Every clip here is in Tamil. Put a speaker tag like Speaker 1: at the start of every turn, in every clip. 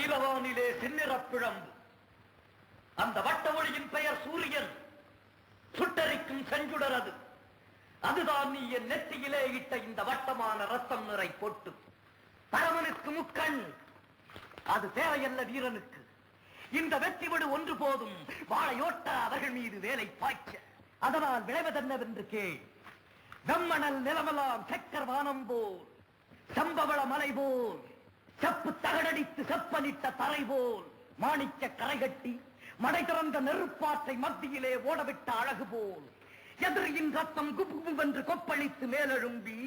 Speaker 1: நீலவானிலே செந்நிறப்பிழம்பு. அந்த வட்ட ஒளியின் பெயர் சூரியன். சுட்டரிக்கும் செஞ்சுடர் அது. அதுதான் நீ என் நெற்றியிலே இட்ட இந்த வட்டமான ரத்தம் நிறை போட்டு. பரமனுக்கு முக்கண். அது தேவையல்ல வீரனுக்கு. இந்த வெற்றி விடு ஒன்று போதும். வாழையோட்ட அவர்கள் மீது வேலை பாய்ச்ச. அதனால் விளைவதென்னவென்று கேள். வெம்மணல் நிலமெல்லாம் சக்கர் வானம் போல், சம்பவள மலை போல், செப்பு தகடடித்து செப்பனிட்ட தரை போல், மாணிக்க கரை கட்டி மடை திறந்த நெருப்பாற்றை மத்தியிலே ஓடவிட்ட அழகு போல், எதிரியின் ரத்தம் குப்புவென்று கொப்பளித்து மேலெழும்பி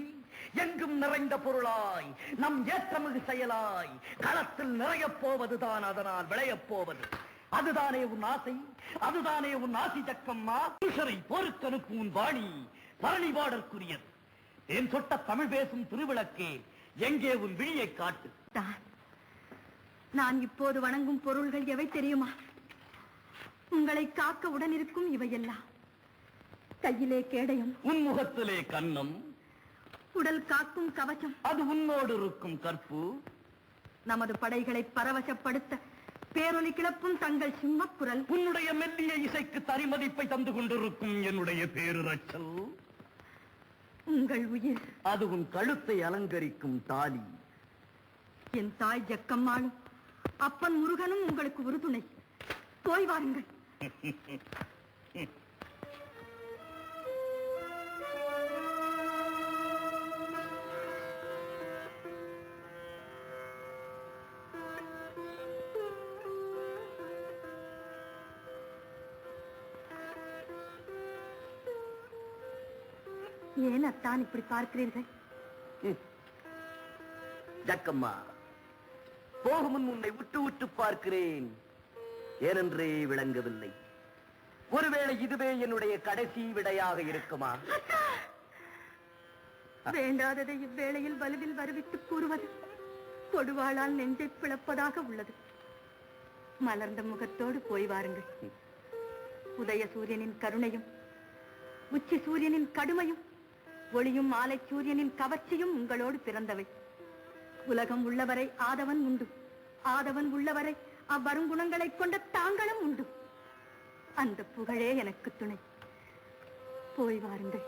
Speaker 1: எங்கும் நிறைந்த பொருளாய் நம் ஏற்றமிகு செயலாய் களத்தில் நிறையப் போவதுதான். அதனால் விளையப் போவது அதுதானே உன் ஆசை. அதுதானே உன் ஆசி சக்கம்மா. புருஷரை போருக்கு அனுப்பும் உன் வாணி பரணிபாடற்குரியது. என் சொட்ட தமிழ் பேசும் திருவிளக்கே, எங்கே உன் விழியை காட்டு.
Speaker 2: நான் இப்போது வணங்கும் பொருள்கள் எவை தெரியுமா? உங்களை காக்க உடனிருக்கும் இவையெல்லாம். கையிலே கேடயம்,
Speaker 1: உன் முகத்திலே கன்னம்,
Speaker 2: உடல் காக்கும் கவசம்,
Speaker 1: அது உன்னோடு இருக்கும் கற்பு,
Speaker 2: நமது படைகளை பரவசப்படுத்த பேரொலி கிளப்பும் தங்கள் சிம்மக்குரல்,
Speaker 1: உன்னுடைய மெல்லிய இசைக்கு தனிமதிப்பை தந்து கொண்டிருக்கும் என்னுடைய பேருரச்சல்,
Speaker 2: உங்கள் உயிர்,
Speaker 1: அது உன் கழுத்தை அலங்கரிக்கும் தாலி.
Speaker 2: என் தாய் ஜக்கம்மாளும் அப்பன் முருகனும் உங்களுக்கு உறுதுணை. போய் வாருங்கள். ஏன் அத்தான் இப்படி பார்க்கிறீர்கள்?
Speaker 1: ஜக்கம்மா, போகும் உன்னை உற்று உற்று பார்க்கிறேன். ஏனென்றே விளங்கவில்லை. ஒருவேளை இதுவே என்னுடைய கடைசி விடையாக இருக்குமா?
Speaker 2: வேண்டாததை இவ்வேளையில் வலுவில் வருவித்து கூறுவது கொடுவாளால் நெஞ்சை பிளப்பதாக உள்ளது. மலர்ந்த முகத்தோடு போய் வாருங்கள். உதய சூரியனின் கருணையும் உச்சி சூரியனின் கடுமையும் ஒளியும் மாலை சூரியனின் கவர்ச்சியும் உங்களோடு பிறந்தவை. உலகம் உள்ளவரை ஆதவன் உண்டு. ஆதவன் உள்ளவரை அவ்வருங்குணங்களை கொண்ட தாங்களும் உண்டு. அந்த புகழே எனக்கு துணை. போய் வாருங்கள்.